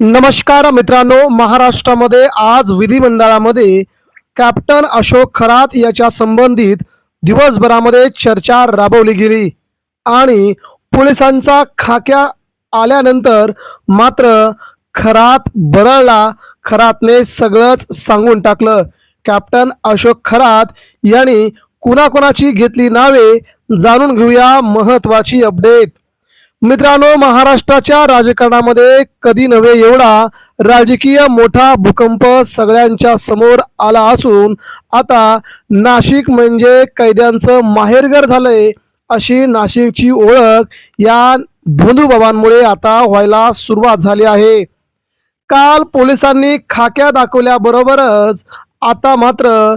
नमस्कार मित्रांनो, महाराष्ट्रामध्ये आज विधिमंडळामध्ये कॅप्टन अशोक खरात याच्या संबंधित दिवसभरामध्ये चर्चा राबवली गेली आणि पोलिसांचा खाक्या आल्यानंतर मात्र खरात बरळला. खरातने सगळंच सांगून टाकलं. कॅप्टन अशोक खरात यांनी कुणाकुणाची घेतली नावे जाणून घेऊया महत्वाची अपडेट. मित्रांनो, महाराष्ट्राच्या राजकारणामध्ये कधी नव्हे एवढा राजकीय मोठा भूकंप सगळ्यांच्या समोर आला असून आता नाशिक म्हणजे कैद्यांचं माहेरघर झालंय अशी नाशिकची ओळख या भोंदूबाबांमुळे आता व्हायला सुरुवात झाली आहे. काल पोलिसांनी खाक्या दाखवल्याबरोबरच आता मात्र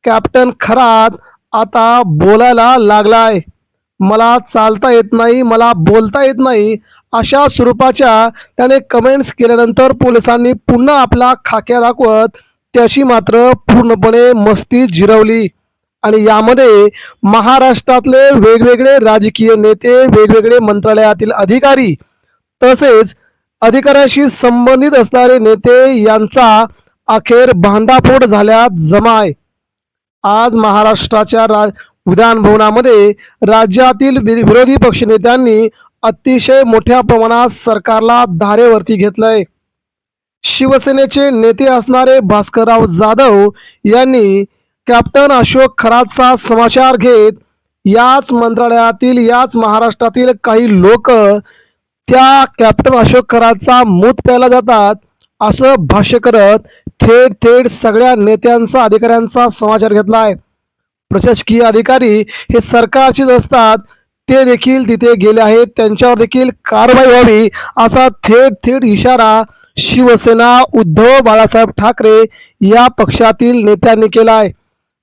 कॅप्टन खरात आता बोलायला लागलाय. मला चालता येत नाही, मला बोलता येत नाही अशा स्वरूपाच्या त्याने कमेंट्स केल्यानंतर पोलिसांनी पुन्हा आपला खाक्या दाखवत त्याची मात्र पूर्णपणे मस्ती जिरवली. आणि यामध्ये महाराष्ट्रातले वेगवेगळे राजकीय नेते, वेगवेगळे मंत्रालयातील अधिकारी तसेच अधिकाऱ्यांशी संबंधित असणारे नेते यांचा अखेर भांडाफोड झाल्यात जमाय. आज महाराष्ट्राच्या विधान भवनामध्ये राज्यातील विरोधी पक्षनेत्यांनी अतिशय मोठ्या प्रमाणात सरकारला धारेवरती घेतलंय. शिवसेनेचे नेते असणारे भास्करराव जाधव यांनी कॅप्टन अशोक खरातचा समाचार घेत याच मंत्रालयातील याच महाराष्ट्रातील काही लोक त्या कॅप्टन अशोक खरातचा मूत प्यायला जातात असं भाष्य करत थेट थेट सगळ्या नेत्यांचा अधिकाऱ्यांचा समाचार घेतलाय. प्रशासकीय अधिकारी हे सरकारचेच असतात, ते देखील तिथे गेले आहेत, त्यांच्यावर देखील कारवाई व्हावी असा थेट थेट इशारा शिवसेना उद्धव बाळासाहेब ठाकरे या पक्षातील नेत्यांनी केलाय.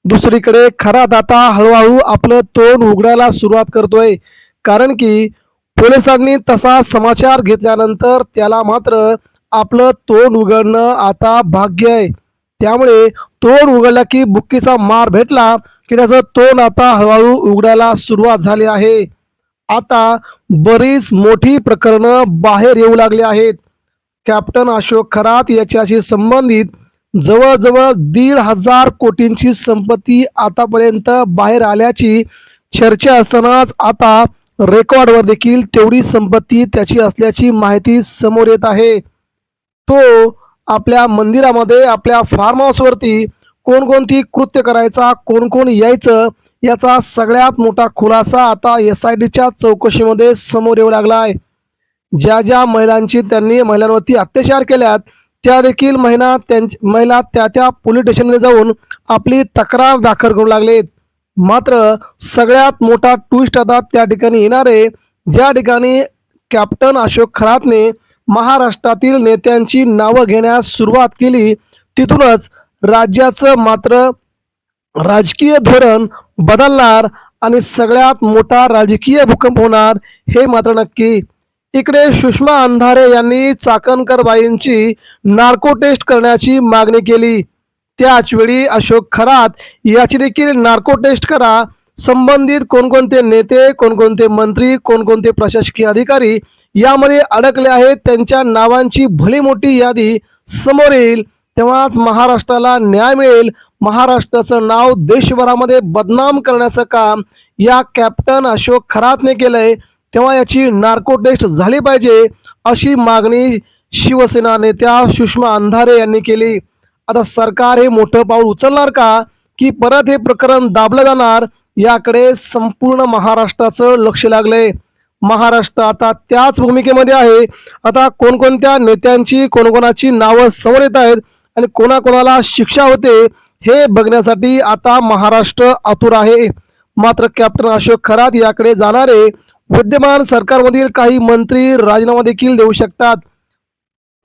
दुसरीकडे खरात आता हळूहळू आपलं तोंड उघडायला सुरुवात करतोय, कारण की पोलिसांनी तसा समाचार घेतल्यानंतर त्याला मात्र आपलं तोंड उघडणं आता भाग्य आहे. त्यामुळे तोंड उघडला की बुक्कीचा मार भेटला की त्याचं तोंड आता हळूहळू उघडायला सुरुवात झाली आहे. आता बरीच मोठी प्रकरणं बाहेर येऊ लागली आहेत. कॅप्टन अशोक खरात याच्याशी संबंधित जवळजवळ 1,500 कोटींची संपत्ती आतापर्यंत बाहेर आल्याची चर्चा असतानाच आता रेकॉर्डवर देखील तेवढी संपत्ती त्याची असल्याची माहिती समोर येत आहे. तो आपल्या मंदिरामध्ये, आपल्या फार्म हाऊसवरती कोणकोणती कृत्य करायचा, कोण कोण यायचं याचा सगळ्यात मोठा खुलासा आता SITच्या चौकशीमध्ये समोर येऊ लागला आहे. ज्या ज्या महिलांची त्यांनी महिलांवरती अत्याचार केल्यात त्या देखील महिला त्या पोलीस स्टेशनमध्ये जाऊन आपली तक्रार दाखल करू लागलेत. मात्र सगळ्यात मोठा ट्विस्ट आता त्या ठिकाणी येणारे, ज्या ठिकाणी कॅप्टन अशोक खरातने महाराष्ट्रातील नेत्यांची नावं घेण्यास सुरुवात केली तिथूनच राज्याचं मात्र राजकीय धोरण बदलणार आणि सगळ्यात मोठा राजकीय भूकंप होणार हे मात्र नक्की. इकडे सुषमा अंधारे यांनी चाकणकर बाईंची नार्को टेस्ट करण्याची मागणी केली. त्याच वेळी अशोक खरात याची देखील नार्को टेस्ट करा. संबंधित कोणकोणते नेते, कोणकोणते मंत्री, कोणकोणते प्रशासकीय अधिकारी यामध्ये अडकले आहेत त्यांच्या नावांची भली मोठी यादी समोर येईल, तेव्हाच महाराष्ट्राला न्याय मिळेल. महाराष्ट्राचं नाव देशभरामध्ये बदनाम करण्याचं काम या कॅप्टन अशोक खरातने केलंय, तेव्हा याची नार्को टेस्ट झाली पाहिजे अशी मागणी शिवसेना नेत्या सुषमा अंधारे यांनी केली. आता सरकार हे मोठं पाऊल उचलणार का, की परत हे प्रकरण दाबलं जाणार, याकडे संपूर्ण महाराष्ट्राचं लक्ष लागलंय. महाराष्ट्र आता त्याच भूमिकेमध्ये आहे. आता कोणकोणत्या नेत्यांची कोणकोणाची नावं समोर येत आहेत आणि कोणाकोणाला शिक्षा होते हे बघण्यासाठी आता महाराष्ट्र आतुर आहे. मात्र कॅप्टन अशोक खरात याकडे जाणारे विद्यमान सरकारमधील काही मंत्री राजीनामा देखील देऊ शकतात,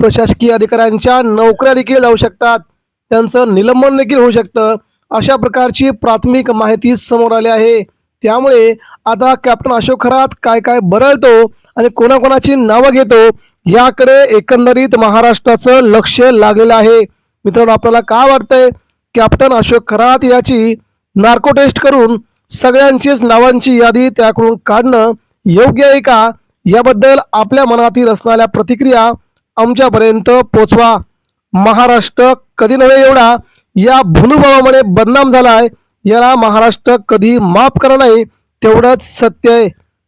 प्रशासकीय अधिकाऱ्यांच्या नोकऱ्या देखील जाऊ शकतात, त्यांचं निलंबन देखील होऊ शकतं, अशा प्रकारची प्राथमिक माहिती समोर आली आहे. त्यामुळे आता कॅप्टन अशोक खरात काय काय बरळतो आणि कोणाकोणाची नावं घेतो याकडे एकंदरीत महाराष्ट्राचं लक्ष लागलेलं आहे. मित्रांनो, आपल्याला काय वाटतंय, कॅप्टन अशोक खरात याची नार्को टेस्ट करून सगळ्यांचीच नावांची यादी त्याकडून काढणं योग्य आहे का, याबद्दल आपल्या मनातील असणाऱ्या प्रतिक्रिया आमच्यापर्यंत पोचवा. महाराष्ट्र कधी नव्हे एवढा या भुनुभावामुळे बदनाम झालाय, याला महाराष्ट्र कधी माफ करणार नाही, तेवढंच सत्य आहे.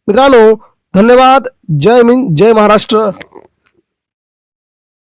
मित्रांनो, धन्यवाद. जय हिंद, जय महाराष्ट्र.